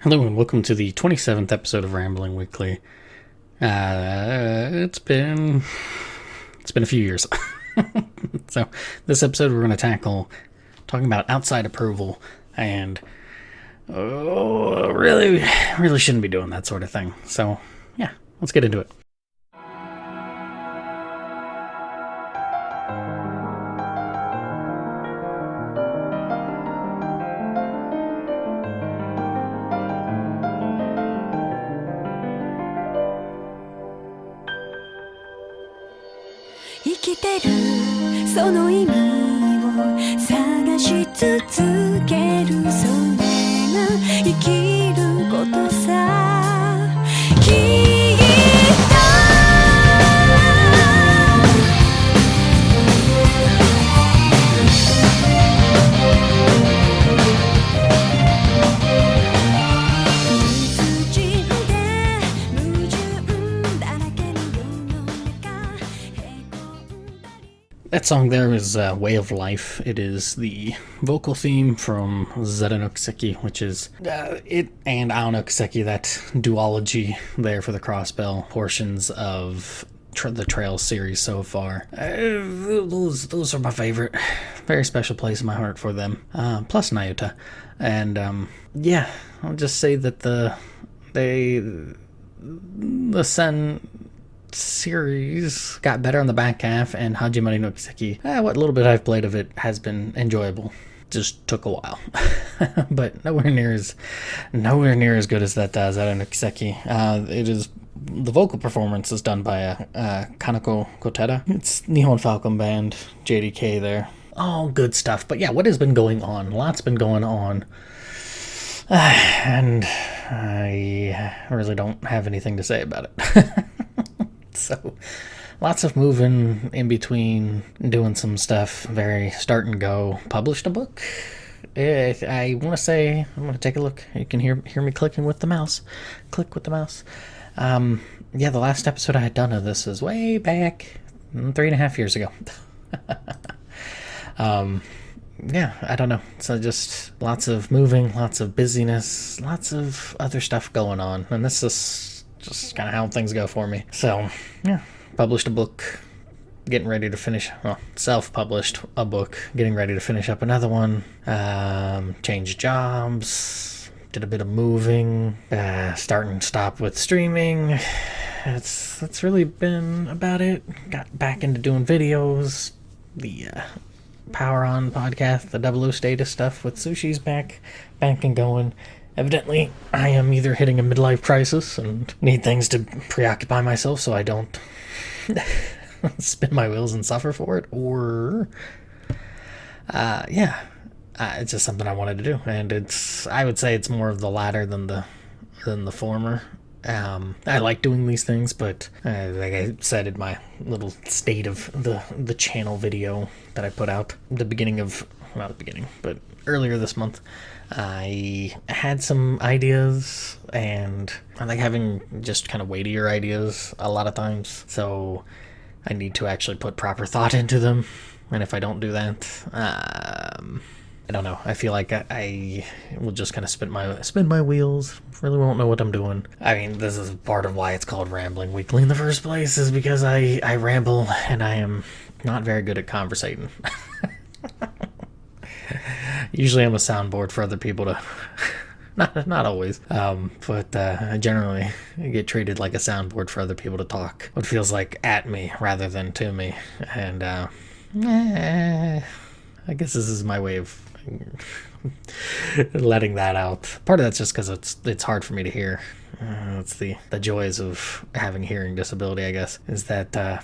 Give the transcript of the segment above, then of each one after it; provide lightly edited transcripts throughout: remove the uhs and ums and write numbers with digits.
Hello and welcome to the 27th episode of Rambling Weekly. It's been a few years. So this episode we're going to tackle talking about outside approval and really shouldn't be doing that sort of thing. So yeah, let's get into it. That song there is Way of Life. It is the vocal theme from Zeta no Kiseki, which is it and Ao no Kiseki, that duology there for the Crossbell portions of the Trails series so far. Those are my favorite. Very special place in my heart for them. Plus Nayuta. And yeah, I'll just say that the Sen series got better on the back half, and Hajimari no Kiseki, what little bit I've played of it has been enjoyable. Just took a while. But nowhere near as good as that Zeta no Kiseki. It is the vocal performance is done by Kanako Koteda. It's Nihon Falcom band, JDK there. All good stuff. But yeah, what has been going on? Lots been going on. And I really don't have anything to say about it. So, lots of moving in between, doing some stuff, very start and go. Published a book. I want to say, I'm going to take a look. You can hear me clicking with the mouse. Click with the mouse. Yeah, the last episode I had done of this is way back 3.5 years ago. Yeah, I don't know. So just lots of moving, lots of busyness, lots of other stuff going on. And this is just kind of how things go for me. So, yeah, published a book, getting ready to finish, self-published a book, getting ready to finish up another one, changed jobs, did a bit of moving, start and stop with streaming. That's really been about it. Got back into doing videos, the Power On podcast, the 00 status stuff with Sushi's back and going. Evidently, I am either hitting a midlife crisis and need things to preoccupy myself so I don't spin my wheels and suffer for it, or it's just something I wanted to do, and I would say it's more of the latter than the former. I like doing these things, but like I said in my little state of the channel video that I put out earlier this month, I had some ideas, and I like having just kind of weightier ideas a lot of times, so I need to actually put proper thought into them, and if I don't do that, I don't know, I feel like I will just kind of spin my wheels, really won't know what I'm doing. I mean, this is part of why it's called Rambling Weekly in the first place, is because I ramble, and I am not very good at conversating. Usually I'm a soundboard for other people to... not always. But I generally get treated like a soundboard for other people to talk. What feels like at me rather than to me. And I guess this is my way of letting that out. Part of that's just because it's hard for me to hear. It's the joys of having hearing disability, I guess, is that the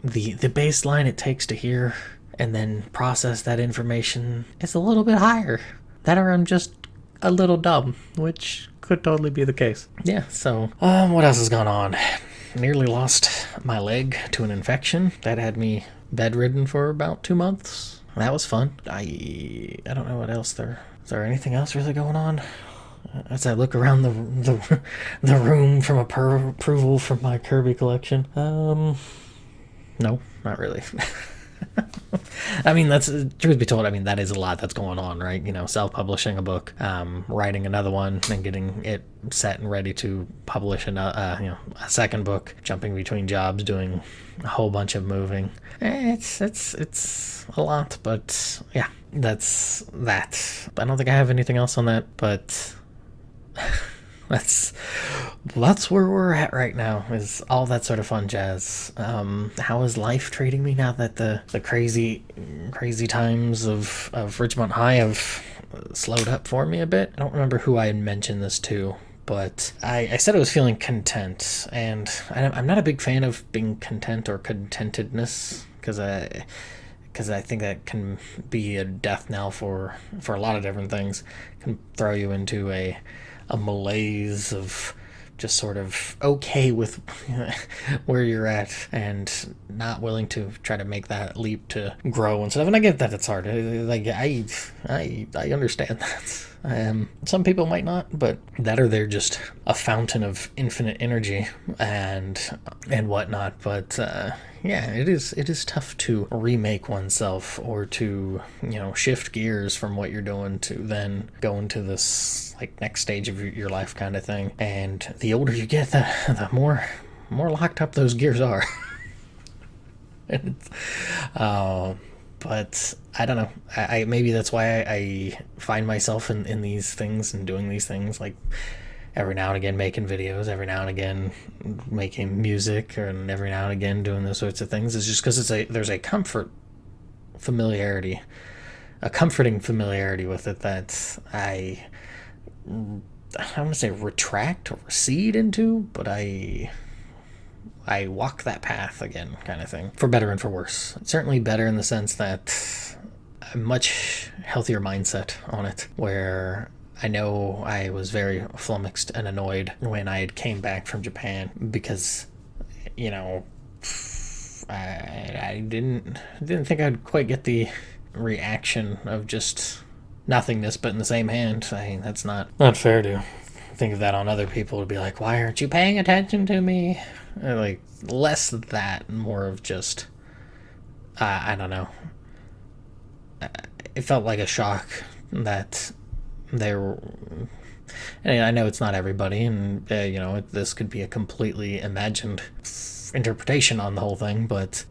baseline it takes to hear and then process that information is a little bit higher. That or I'm just a little dumb, which could totally be the case. Yeah, so, what else has gone on? Nearly lost my leg to an infection. That had me bedridden for about 2 months. That was fun. I don't know what else there... Is there anything else really going on? As I look around the room from approval from my Kirby collection. No, not really. I mean, that's, truth be told, I mean, that is a lot that's going on, right? You know, self-publishing a book, writing another one, and getting it set and ready to publish a second book, jumping between jobs, doing a whole bunch of moving. It's a lot, but yeah, that's that. I don't think I have anything else on that, but that's where we're at right now, is all that sort of fun jazz. How is life treating me now that the crazy times of Ridgemont High have slowed up for me a bit? I don't remember who I had mentioned this to, but I said I was feeling content, and I'm not a big fan of being content or contentedness, because I think that can be a death knell for a lot of different things. It can throw you into a malaise of just sort of okay with where you're at and not willing to try to make that leap to grow and stuff. And I get that it's hard. Like, I understand that. Some people might not, but that, or they're just a fountain of infinite energy and whatnot. But yeah, it is tough to remake oneself, or to, shift gears from what you're doing to then go into this like next stage of your life kind of thing. And the older you get, the more locked up those gears are. But I don't know. I maybe that's why I find myself in these things and doing these things, like every now and again making videos, every now and again making music, and every now and again doing those sorts of things. It's just because there's a comforting familiarity with it that I don't want to say retract or recede into, but I walk that path again, kind of thing, for better and for worse. It's certainly better in the sense that a much healthier mindset on it, where I know I was very flummoxed and annoyed when I came back from Japan, because, I didn't think I'd quite get the reaction of just nothingness, but in the same hand, that's not fair to think of that on other people, to be like, why aren't you paying attention to me? Like, less of that, more of just, I don't know. It felt like a shock that there. And I know it's not everybody, and this could be a completely imagined interpretation on the whole thing, but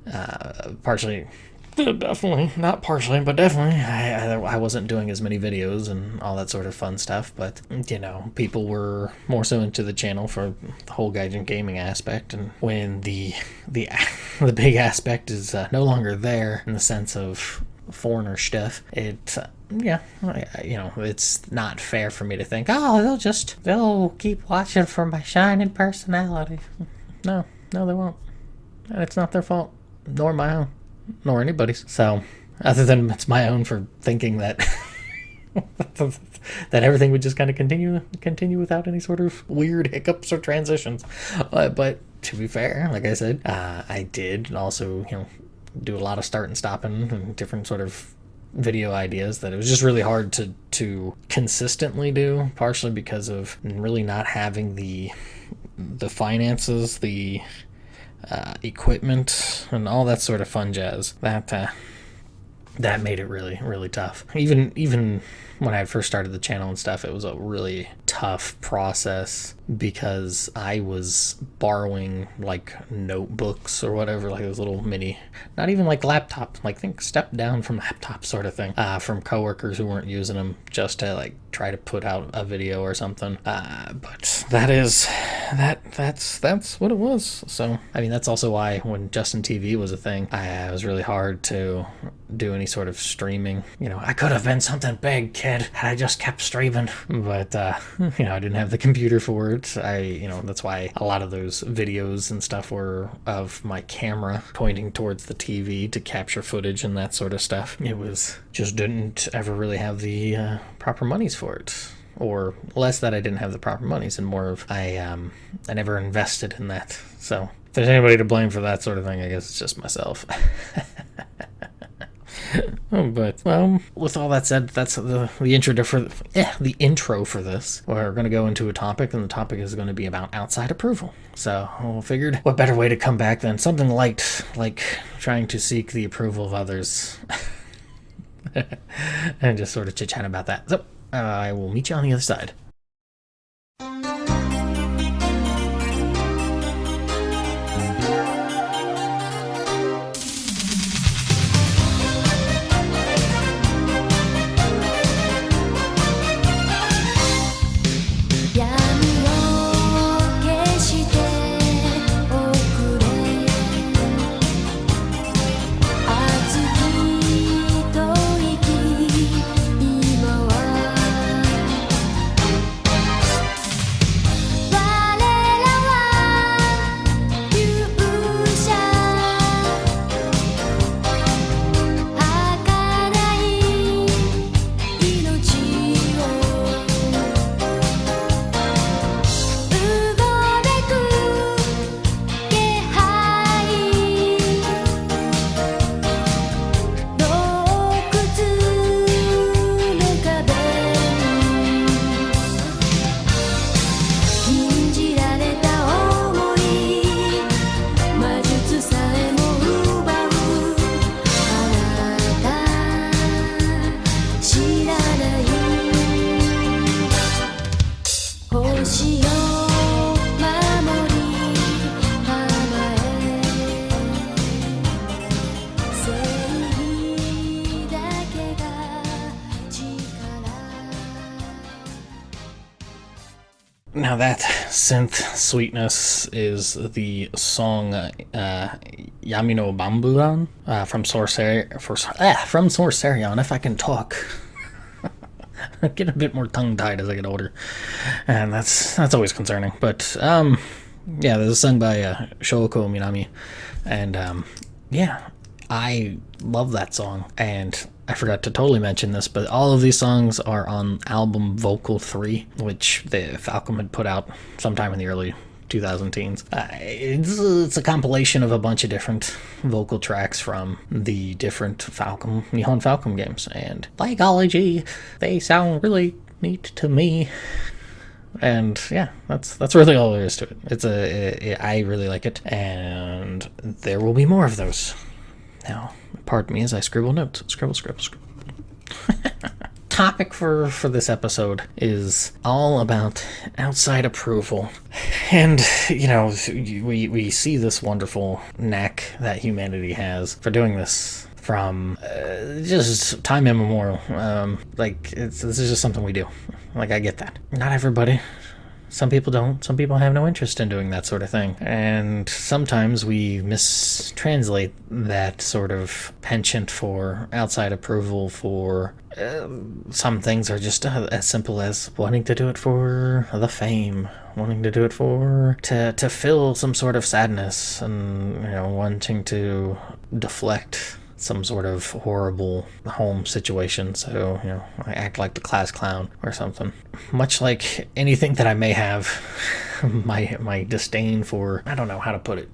partially. Definitely, not partially, but definitely, I wasn't doing as many videos and all that sort of fun stuff, but, people were more so into the channel for the whole gaijin gaming aspect, and when the big aspect is no longer there, in the sense of foreigner stuff, it's not fair for me to think, oh, they'll keep watching for my shining personality. No, they won't. And it's not their fault, nor my own. Nor anybody's. So, other than it's my own for thinking that that everything would just kind of continue without any sort of weird hiccups or transitions. But to be fair, like I said, I did also do a lot of start and stopping and different sort of video ideas that it was just really hard to consistently do, partially because of really not having the finances, the equipment, and all that sort of fun jazz. That made it really, really tough. Even when I first started the channel and stuff, it was a really tough process, because I was borrowing like notebooks or whatever, like those little mini, not even like laptops, like think step down from laptop sort of thing, from coworkers who weren't using them, just to like try to put out a video or something. But that's what it was. So I mean, that's also why when Justin TV was a thing, it was really hard to do any sort of streaming. I could have been something big, kid, had I just kept streaming, but I didn't have the computer for it. That's why a lot of those videos and stuff were of my camera pointing towards the TV to capture footage and that sort of stuff. It was just didn't ever really have the proper monies for it, or less that I didn't have the proper monies, and more of I never invested in that. So if there's anybody to blame for that sort of thing, I guess it's just myself. But with all that said, that's the intro for this. We're going to go into a topic, and the topic is going to be about outside approval. So I figured, what better way to come back than something light, like trying to seek the approval of others, and just sort of chit chat about that. So I will meet you on the other side. 'Now that synth sweetness is the song Yamino Bamburan from Sorcerion, if I can talk. I get a bit more tongue-tied as I get older, and that's always concerning. But yeah, this is sung by Shoko Minami, and yeah, I love that song. And I forgot to totally mention this, but all of these songs are on album Vocal 3, which the Falcom had put out sometime in the early 2010s. It's a compilation of a bunch of different vocal tracks from the different Nihon Falcom games, and by golly, they sound really neat to me. And yeah, that's really all there is to it. I really like it, and there will be more of those. Now, pardon me as I scribble notes. Scribble. Topic for this episode is all about outside approval. And, you know, we see this wonderful knack that humanity has for doing this from just time immemorial. This is just something we do. Like, I get that. Not everybody. Some people don't. Some people have no interest in doing that sort of thing. And sometimes we mistranslate that sort of penchant for outside approval for some things are just as simple as wanting to do it for the fame, wanting to do it to fill some sort of sadness, and, you know, wanting to deflect some sort of horrible home situation, so, you know, I act like the class clown or something. Much like anything that I may have, my disdain for, I don't know how to put it.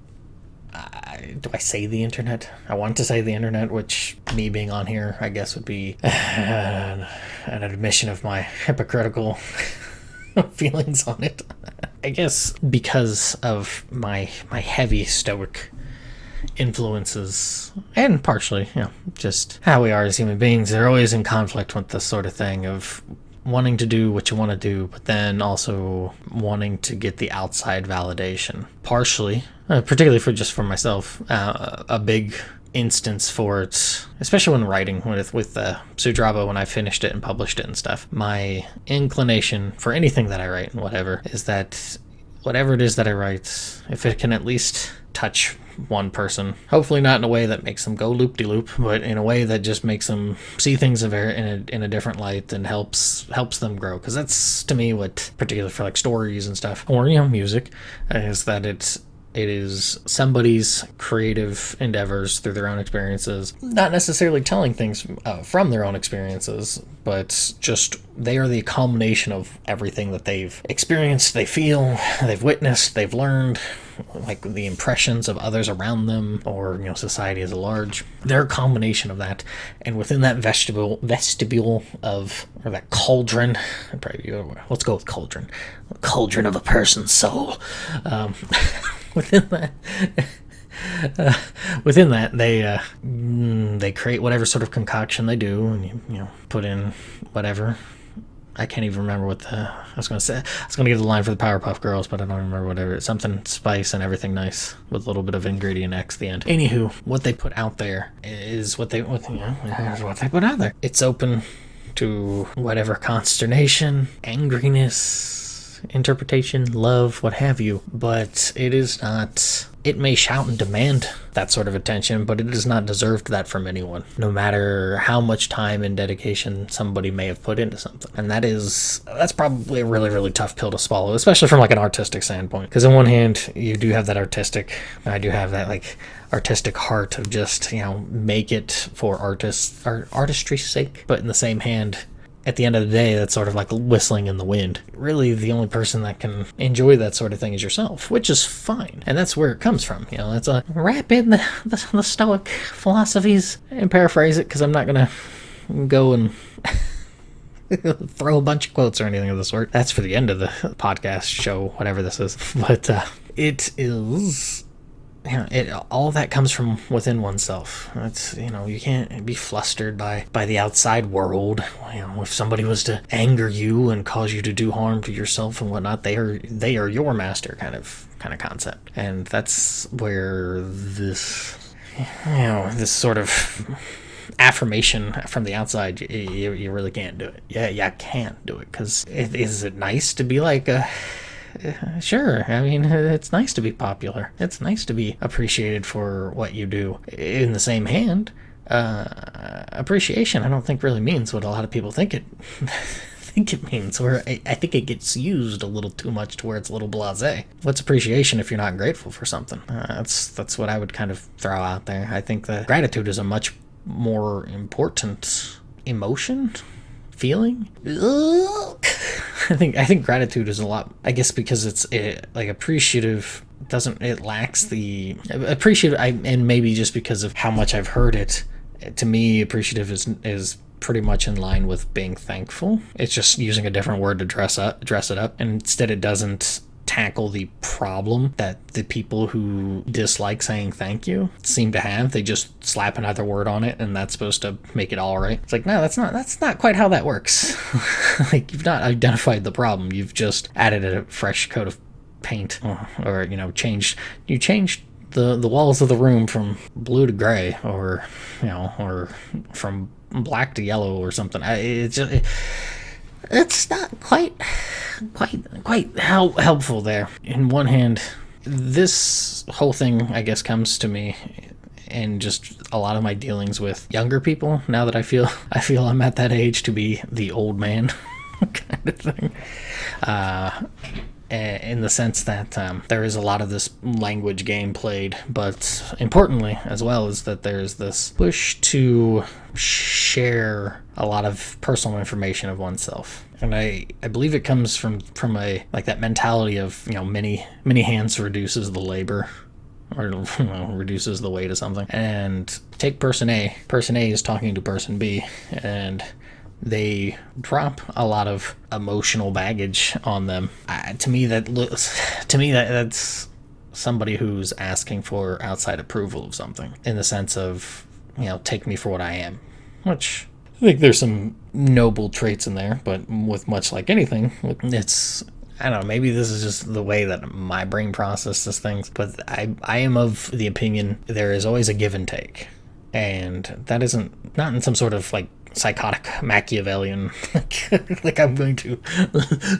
Do I say the internet? I want to say the internet, which, me being on here, I guess would be an admission of my hypocritical feelings on it. I guess because of my heavy stoic influences, and partially, you know, just how we are as human beings, they're always in conflict with this sort of thing of wanting to do what you want to do, but then also wanting to get the outside validation. Partially, particularly for myself, a big instance for it, especially when writing with Sudraba, when I finished it and published it and stuff, my inclination for anything that I write and whatever is that whatever it is that I write, if it can at least touch one person, hopefully not in a way that makes them go loop-de-loop, but in a way that just makes them see things in a different light and helps them grow. Because that's, to me, what, particularly for like stories and stuff, or, you know, music, is that It is somebody's creative endeavors through their own experiences, not necessarily telling things from their own experiences, but just they are the culmination of everything that they've experienced, they feel, they've witnessed, they've learned, like the impressions of others around them, or society as a large. They're a combination of that, and within that vestibule of, or that cauldron, let's go with cauldron of a person's soul. Within that, they create whatever sort of concoction they do, and you put in whatever. I can't even remember what I was going to say. I was going to give the line for the Powerpuff Girls, but I don't remember whatever. It's something spice and everything nice with a little bit of ingredient X at the end. Anywho, what they put out there is what they put out there. It's open to whatever consternation, angriness, interpretation, love, what have you, but it is not. It may shout and demand that sort of attention, but it is not deserved that from anyone, no matter how much time and dedication somebody may have put into something. And that's probably a really, really tough pill to swallow, especially from like an artistic standpoint. Because on one hand, you do have that I do have that like artistic heart of just, make it for artistry's sake. But in the same hand, at the end of the day, that's sort of like whistling in the wind. Really, the only person that can enjoy that sort of thing is yourself, which is fine. And that's where it comes from. It's a wrap in the Stoic philosophies and paraphrase it, because I'm not going to go and throw a bunch of quotes or anything of the sort. That's for the end of the podcast show, whatever this is. But it is... all that comes from within oneself. It's, you can't be flustered by the outside world. If somebody was to anger you and cause you to do harm to yourself and whatnot, they are your master kind of concept. And that's where this sort of affirmation from the outside, you really can't do it. Yeah, you can't do it, because is it nice to be like a... Sure, I mean, it's nice to be popular. It's nice to be appreciated for what you do. In the same hand, appreciation I don't think really means what a lot of people think it means, where I think it gets used a little too much to where it's a little blasé. What's appreciation if you're not grateful for something? That's what I would kind of throw out there. I think that gratitude is a much more important emotion, feeling. I think gratitude is a lot, I guess, because it's like appreciative it lacks the appreciative, and maybe just because of how much I've heard it, to me appreciative is pretty much in line with being thankful. It's just using a different word to dress it up, and instead it doesn't tackle the problem that the people who dislike saying thank you seem to have. They just slap another word on it, and that's supposed to make it all right. It's like, no, that's not quite how that works. Like, you've not identified the problem. You've just added a fresh coat of paint, or changed the walls of the room from blue to gray, or from black to yellow or something. It's not quite helpful there. In one hand, this whole thing, I guess, comes to me in just a lot of my dealings with younger people, now that I feel I'm at that age to be the old man kind of thing. In the sense that there is a lot of this language game played, but importantly as well is that there's this push to share a lot of personal information of oneself. And I believe it comes from a like that mentality of many hands reduces the labor, or reduces the weight of something. And take person A. Person A is talking to person B, and they drop a lot of emotional baggage on them. To me, that's somebody who's asking for outside approval of something, in the sense of, take me for what I am. Which I think there's some noble traits in there, but with much like anything, it's, I don't know, maybe this is just the way that my brain processes things, but I am of the opinion there is always a give and take. And that isn't, not in some sort of like psychotic Machiavellian, like I'm going to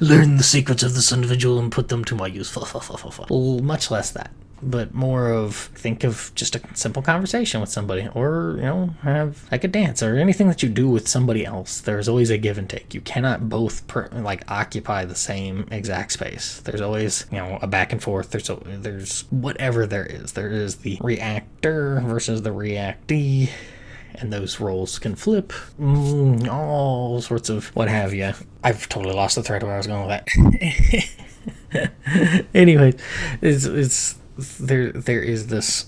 learn the secrets of this individual and put them to my use. Well, much less that, but more of think of just a simple conversation with somebody, or have like a dance or anything that you do with somebody else. There's always a give and take. You cannot both occupy the same exact space. There's always a back and forth. There's whatever there is. There is the reactor versus the reactee, and those roles can flip, all sorts of what have you. I've totally lost the thread where I was going with that. Anyways, it's there is this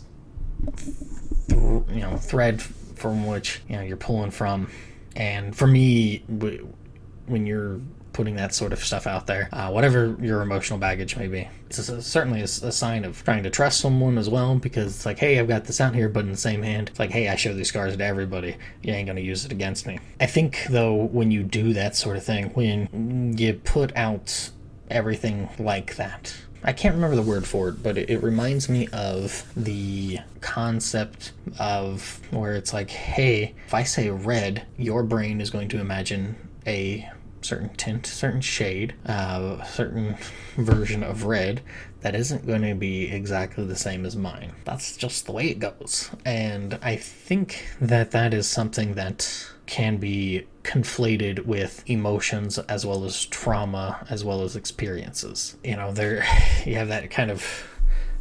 thread from which you're pulling from, and for me, when you're putting that sort of stuff out there, whatever your emotional baggage may be, it's certainly a sign of trying to trust someone as well, because it's like, hey, I've got this out here, but in the same hand, it's like, hey, I show these scars to everybody, you ain't gonna use it against me. I think though, when you do that sort of thing, when you put out everything like that, I can't remember the word for it, but it reminds me of the concept of where it's like, hey, if I say red, your brain is going to imagine a certain tint, certain shade, certain version of red that isn't going to be exactly the same as mine. That's just the way it goes. And I think that is something that can be conflated with emotions as well as trauma as well as experiences. There you have that kind of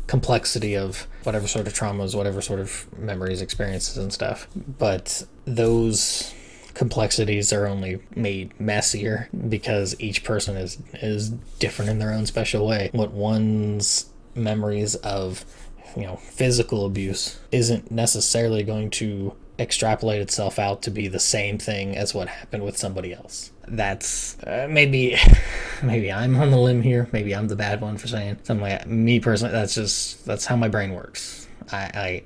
complexity of whatever sort of traumas, whatever sort of memories, experiences and stuff. But those complexities are only made messier because each person is different in their own special way. What one's memories of physical abuse isn't necessarily going to extrapolate itself out to be the same thing as what happened with somebody else. That's maybe I'm on the limb here. Maybe I'm the bad one for saying something like that. Me personally, that's how my brain works. I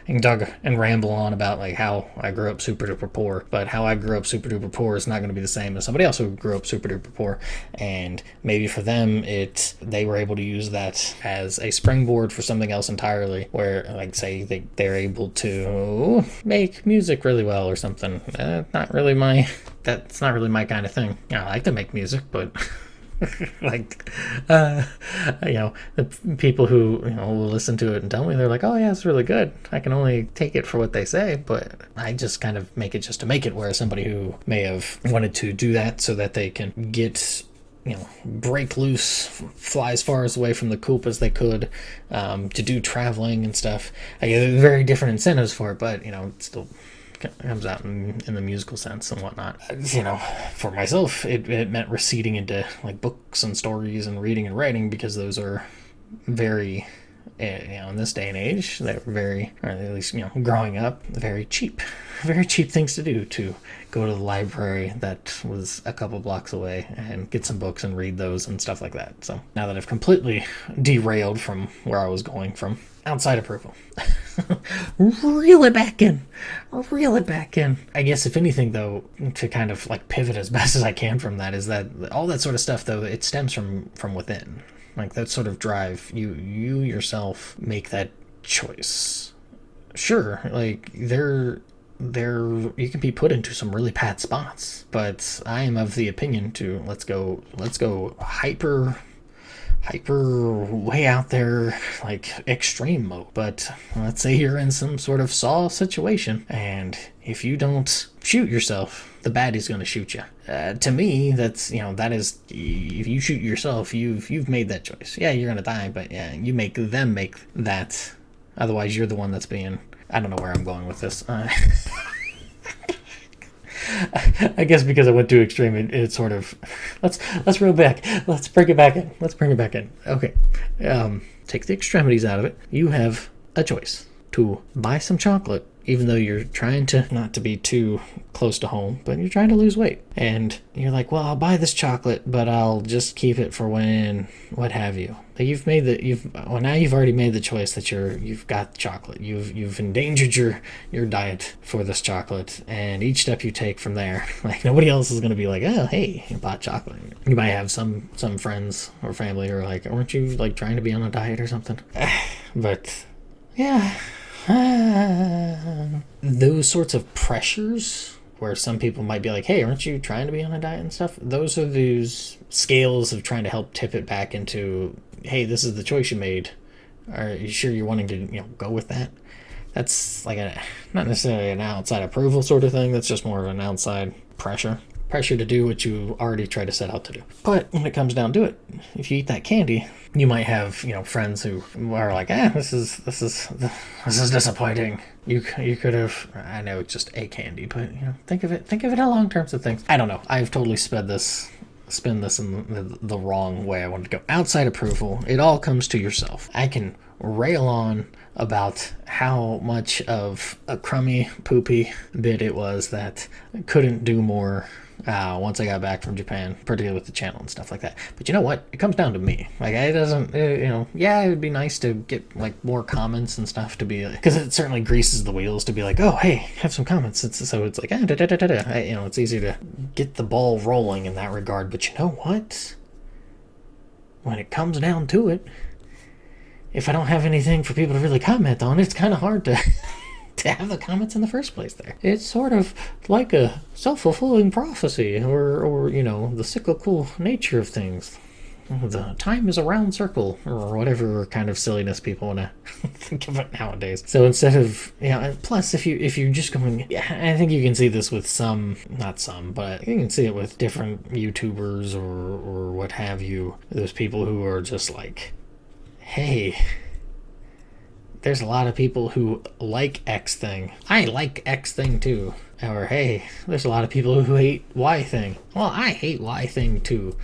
can talk and ramble on about like how I grew up super duper poor, but how I grew up super duper poor is not going to be the same as somebody else who grew up super duper poor. And maybe for them, they were able to use that as a springboard for something else entirely, where like say they're able to make music really well or something. That's not really my kind of thing. I like to make music, but the people who will listen to it and tell me, they're like, oh yeah, it's really good. I can only take it for what they say, but I just kind of make it just to make it, whereas somebody who may have wanted to do that so that they can get break loose, fly as far away from the coop as they could, to do traveling and stuff. I get very different incentives for it, but it still comes out in the musical sense and whatnot. For myself, it meant receding into like books and stories and reading and writing, because those are very, in this day and age, they're very, or at least growing up, very cheap things to do, to go to the library that was a couple blocks away and get some books and read those and stuff like that. So now that I've completely derailed from where I was going from, outside approval, reel it back in. I guess if anything though, to kind of like pivot as best as I can from that, is that all that sort of stuff though, it stems from within. Like that sort of drive, you yourself make that choice. Sure, like there you can be put into some really bad spots, but I am of the opinion to let's go hyper way out there, like extreme mode. But let's say you're in some sort of Saw situation, and if you don't shoot yourself, the baddie's going to shoot you. To me, that's that is, if you shoot yourself, you've made that choice. Yeah, you're going to die, but yeah, you make them make that. Otherwise, you're the one that's being. I don't know where I'm going with this. I guess because I went too extreme, it sort of let's reel back. Let's bring it back in. Okay, take the extremities out of it. You have a choice to buy some chocolate, even though you're trying to not to be too close to home, but you're trying to lose weight, and you're like, well, I'll buy this chocolate, but I'll just keep it for when, what have you. Now you've already made the choice that you've got chocolate. You've endangered your diet for this chocolate, and each step you take from there, like nobody else is gonna be like, oh hey, you bought chocolate. You might have some friends or family who are like, aren't you like trying to be on a diet or something? But yeah, Those sorts of pressures where some people might be like, hey, aren't you trying to be on a diet and stuff? Those are those scales of trying to help tip it back into, hey, this is the choice you made. Are you sure you're wanting to, go with that? That's like not necessarily an outside approval sort of thing. That's just more of an outside pressure to do what you already tried to set out to do. But when it comes down to it, if you eat that candy, you might have friends who are like, this is disappointing. You could have, I know it's just a candy, but think of it along terms of things. I don't know. I've totally spin this in the wrong way I wanted to go. Outside approval, it all comes to yourself. I can rail on about how much of a crummy, poopy bit it was that I couldn't do more once I got back from Japan, particularly with the channel and stuff like that. But you know what? It comes down to me. Like, it doesn't, it would be nice to get, like, more comments and stuff to be, because it certainly greases the wheels to be like, oh, hey, have some comments. So it's like, it's easy to get the ball rolling in that regard. But you know what? When it comes down to it, if I don't have anything for people to really comment on, it's kind of hard to have the comments in the first place there. It's sort of like a self-fulfilling prophecy or the cyclical nature of things. The time is a round circle, or whatever kind of silliness people want to think of it nowadays. So instead of, plus if you're just going, I think you can see this with not some, but you can see it with different YouTubers or what have you. Those people who are just like, hey, there's a lot of people who like X thing. I like X thing too. Or, hey, there's a lot of people who hate Y thing. Well, I hate Y thing too.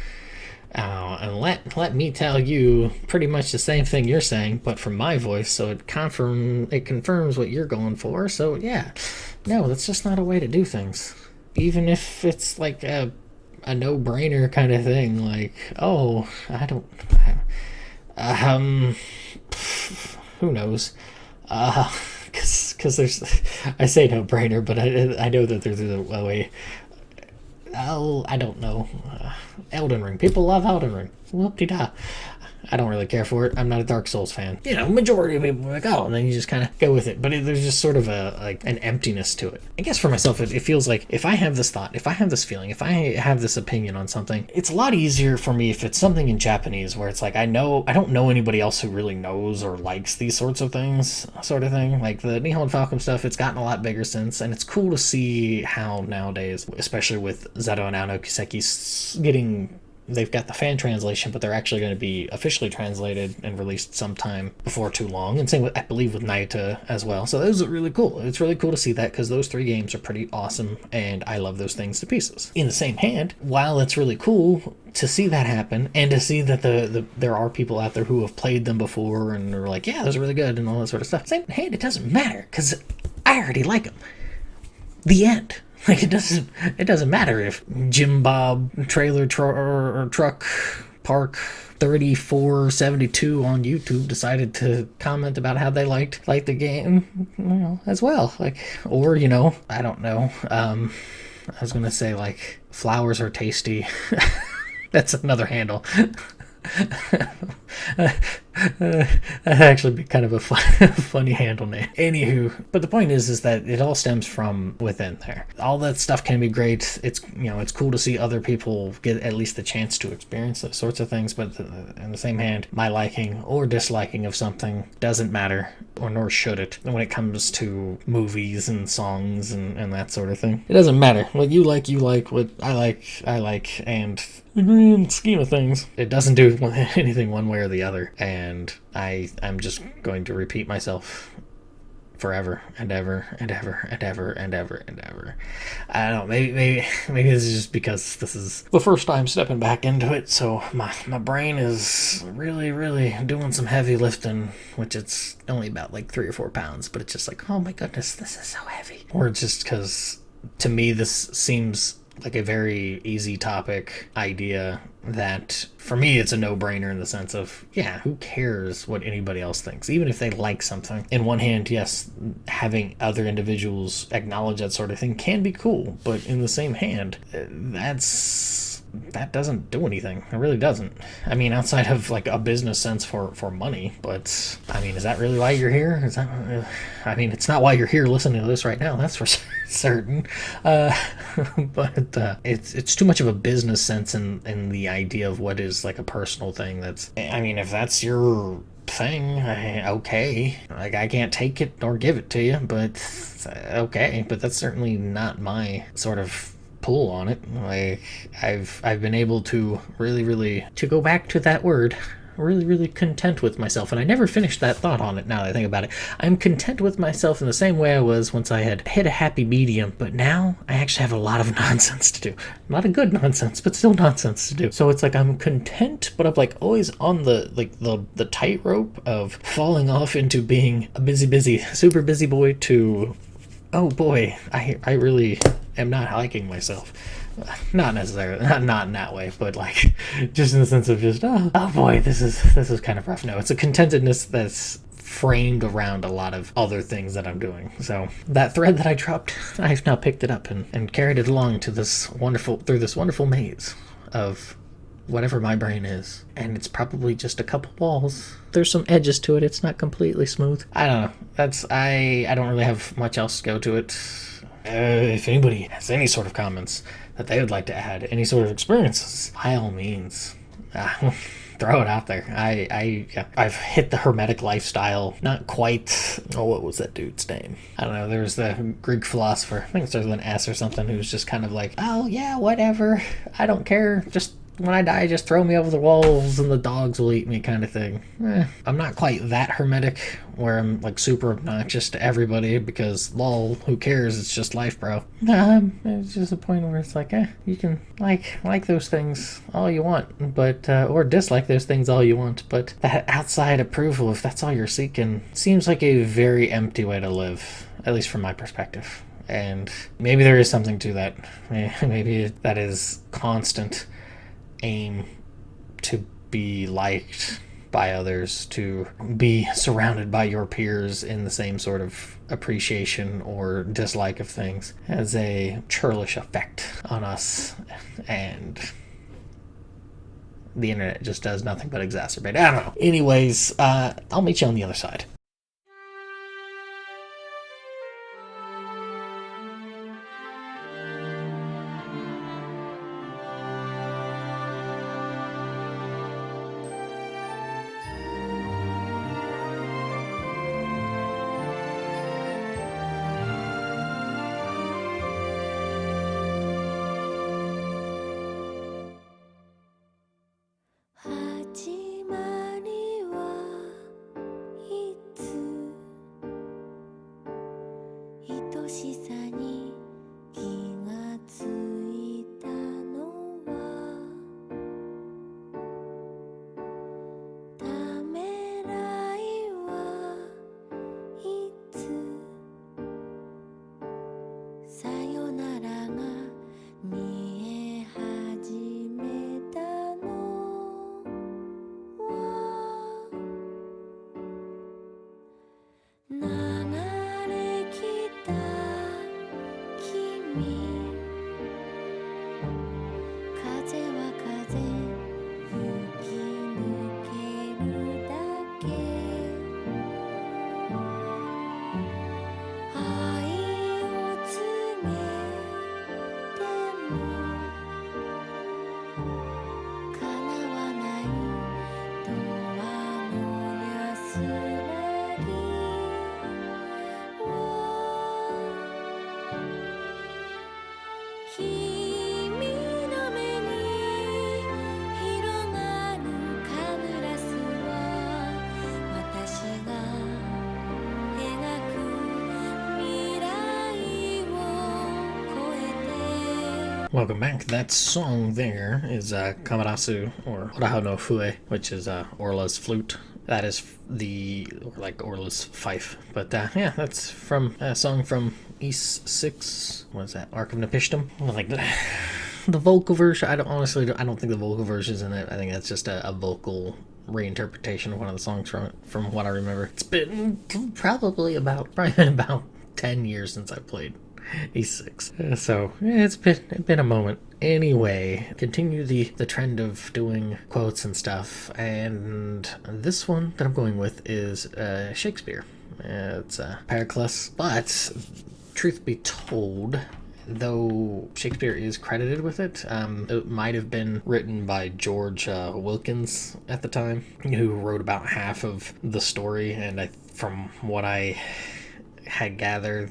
And let me tell you pretty much the same thing you're saying, but from my voice, so it confirms what you're going for. So yeah, no, that's just not a way to do things. Even if it's like a no-brainer kind of thing, like, oh, who knows? Because there's, I say no-brainer, but I know that there's a way. Oh, I don't know. Elden Ring. People love Elden Ring. Whoop-de-da. I don't really care for it. I'm not a Dark Souls fan. Majority of people are like, oh, and then you just kind of go with it. But there's just sort of an emptiness to it. I guess for myself, it feels like if I have this thought, if I have this feeling, if I have this opinion on something, it's a lot easier for me if it's something in Japanese where it's like, I don't know anybody else who really knows or likes these sorts of things, sort of thing. Like the Nihon Falcom stuff, it's gotten a lot bigger since, and it's cool to see how nowadays, especially with Zero and Aono Kiseki they've got the fan translation, but they're actually going to be officially translated and released sometime before too long. And same with, I believe, with Naita as well. So those are really cool. It's really cool to see that because those 3 games are pretty awesome, and I love those things to pieces. In the same hand, while it's really cool to see that happen and to see that there are people out there who have played them before and are like, yeah, those are really good and all that sort of stuff. Same hand, it doesn't matter because I already like them. The end. Like, it doesn't matter if Jim Bob Trailer Truck Park 3472 on YouTube decided to comment about how they liked the game, as well. Like, or, I don't know. I was going to say, like, flowers are tasty. That's another handle. That'd actually be kind of a funny handle name. Anywho, but the point is that it all stems from within there. All that stuff can be great. It's cool to see other people get at least the chance to experience those sorts of things, but in the same hand, my liking or disliking of something doesn't matter, or nor should it, when it comes to movies and songs and that sort of thing. It doesn't matter. What you like, what I like, and in the grand scheme of things, it doesn't do anything one way or the other, and I'm just going to repeat myself forever and ever and ever and ever and ever and ever. I don't know, maybe this is just because this is the first time stepping back into it, so my brain is really, really doing some heavy lifting, which it's only about like 3 or 4 pounds, but it's just like, oh my goodness, this is so heavy. Or just because, to me, this seems like a very easy topic idea that, for me, it's a no-brainer in the sense of, yeah, who cares what anybody else thinks, even if they like something. In one hand, yes, having other individuals acknowledge that sort of thing can be cool, but in the same hand, that's that doesn't do anything. It really doesn't. I mean, outside of like a business sense for money, but I mean, is that really why you're here? Is that? I mean, it's not why you're here listening to this right now. That's for certain. But it's too much of a business sense in the idea of what is like a personal thing. That's. I mean, if that's your thing, okay. Like, I can't take it or give it to you, but okay. But that's certainly not my sort of pull on it. Like, I've been able to really to go back to that word, really content with myself. And I never finished that thought on it now that I think about it. I'm content with myself in the same way I was once I had hit a happy medium, but now I actually have a lot of nonsense to do. Not a good nonsense, but still nonsense to do. So it's like I'm content, but I'm like always on the tightrope of falling off into being a busy, super busy boy to, oh boy, I really am not liking myself. Not necessarily, not in that way, but like just in the sense of just, oh boy, this is kind of rough. No, it's a contentedness that's framed around a lot of other things that I'm doing. So that thread that I dropped, I've now picked it up and carried it along to through this wonderful maze of whatever my brain is. And it's probably just a couple walls. There's some edges to it. It's not completely smooth. I don't know. I don't really have much else to go to it. If anybody has any sort of comments that they would like to add, any sort of experiences, by all means, throw it out there. I've hit the hermetic lifestyle. Not quite. Oh, what was that dude's name? I don't know. There was the Greek philosopher. I think it starts with an S or something, who's just kind of like, oh yeah, whatever. I don't care. Just when I die, just throw me over the walls and the dogs will eat me, kind of thing. I'm not quite that hermetic where I'm like super obnoxious to everybody because lol, who cares? It's just life, bro. It's just a point where it's like, you can like those things all you want, but or dislike those things all you want, but that outside approval, if that's all you're seeking, seems like a very empty way to live, at least from my perspective. And maybe there is something to that. Maybe that is constant aim to be liked by others, to be surrounded by your peers in the same sort of appreciation or dislike of things, has a churlish effect on us, and the internet just does nothing but exacerbate. I don't know. Anyways, I'll meet you on the other side. Welcome back. That song there is Kamarasu, or Oraha no Fue, which is Orla's flute. That is Orla's fife. But yeah, that's from a song from East 6. What is that? Arc of Nepishtim? Like the vocal version. I don't think the vocal version is in it. I think that's just a vocal reinterpretation of one of the songs from what I remember. It's been probably about 10 years since I played He's 6. So it's been a moment. Anyway, continue the trend of doing quotes and stuff, and this one that I'm going with is Shakespeare. It's Pericles, but truth be told, though Shakespeare is credited with it, it might have been written by George Wilkins at the time, who wrote about half of the story, and from what I had gathered,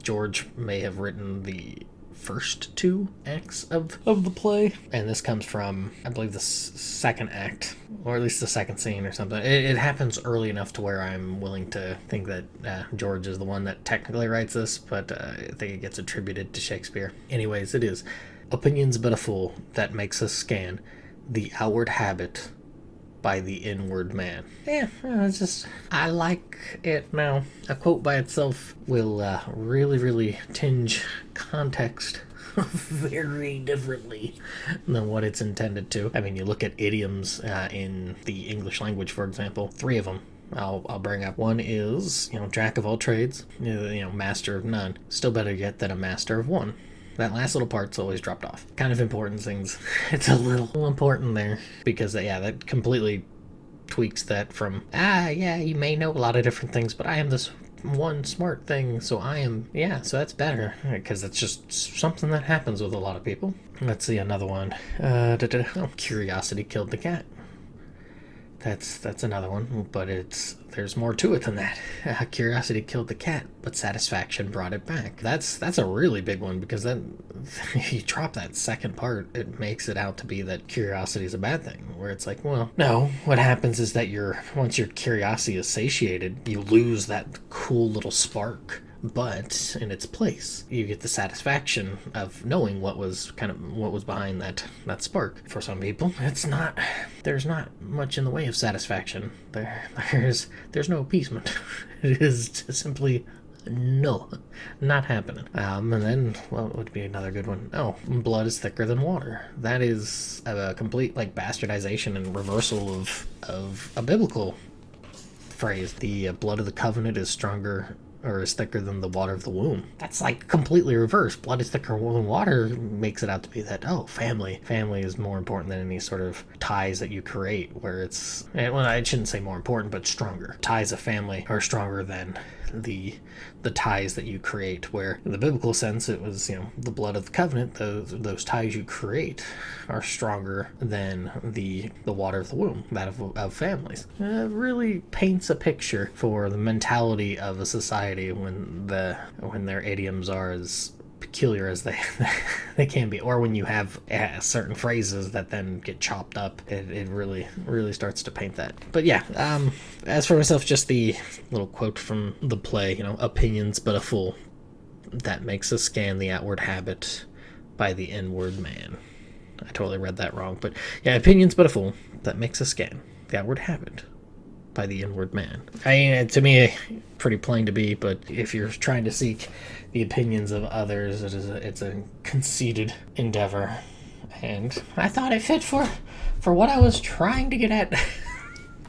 George may have written the first 2 acts of the play, and this comes from, I believe, the second act, or at least the second scene or something. It happens early enough to where I'm willing to think that George is the one that technically writes this, but I think it gets attributed to Shakespeare. Anyways, it is: opinions but a fool that makes us scan the outward habit by the inward man. Yeah, it's just, I like it. Now, a quote by itself will really tinge context very differently than what it's intended to. I mean, you look at idioms in the English language, for example, 3 of them I'll bring up. One is, jack of all trades, master of none. Still better yet than a master of one. That last little part's always dropped off. Kind of important things. It's a little important there because, that completely tweaks that from, you may know a lot of different things, but I am this one smart thing, so I am, so that's better, because it's just something that happens with a lot of people. Let's see another one. Curiosity killed the cat. That's another one, but there's more to it than that. Curiosity killed the cat, but satisfaction brought it back. That's a really big one, because then if you drop that second part, it makes it out to be that curiosity is a bad thing, where it's like, well, no, what happens is that once your curiosity is satiated, you lose that cool little spark. But in its place, you get the satisfaction of knowing what was behind that spark. For some people, there's not much in the way of satisfaction. There's no appeasement. It is just simply no, not happening. And then, what would be another good one? Oh, blood is thicker than water. That is a complete bastardization and reversal of a biblical phrase. The blood of the covenant is stronger, or is thicker than the water of the womb. That's completely reversed. Blood is thicker than water makes it out to be that, family is more important than any sort of ties that you create, where it's, well, I shouldn't say more important, but stronger. Ties of family are stronger than the ties that you create, where in the biblical sense it was, the blood of the covenant, those ties you create are stronger than the water of the womb, that of families. It really paints a picture for the mentality of a society when their idioms are as peculiar as they can be, or when you have certain phrases that then get chopped up, it really starts to paint that. But as for myself, just the little quote from the play, opinions but a fool that makes us scan the outward habit by the inward man. I totally read that wrong, but opinions but a fool that makes us scan the outward habit by the inward man. To me, pretty plain to be, but if you're trying to seek the opinions of others, it's a conceited endeavor, and I thought it fit for what I was trying to get at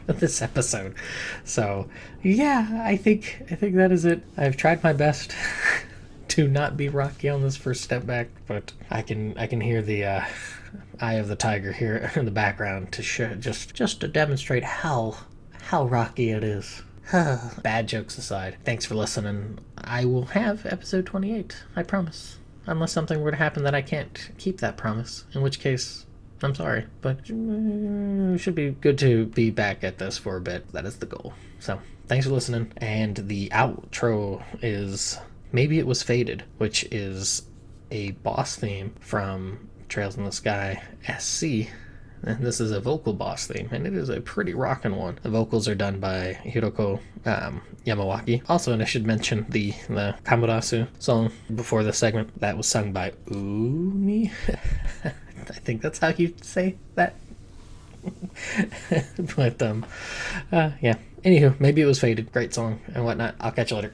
this episode. So I think that is it. I've tried my best to not be rocky on this first step back, but I can hear the eye of the tiger here in the background to show, just to demonstrate how rocky it is. Bad jokes aside, thanks for listening. I will have episode 28, I promise. Unless something were to happen that I can't keep that promise, in which case, I'm sorry. But it should be good to be back at this for a bit. That is the goal. So, thanks for listening. And the outro is Maybe It Was Faded, which is a boss theme from Trails in the Sky SC. And this is a vocal boss theme, and it is a pretty rockin' one. The vocals are done by Hiroko Yamawaki. Also, and I should mention the Kamurasu song before this segment, that was sung by Umi. I think that's how you say that. But, Anywho, Maybe It Was Faded. Great song and whatnot. I'll catch you later.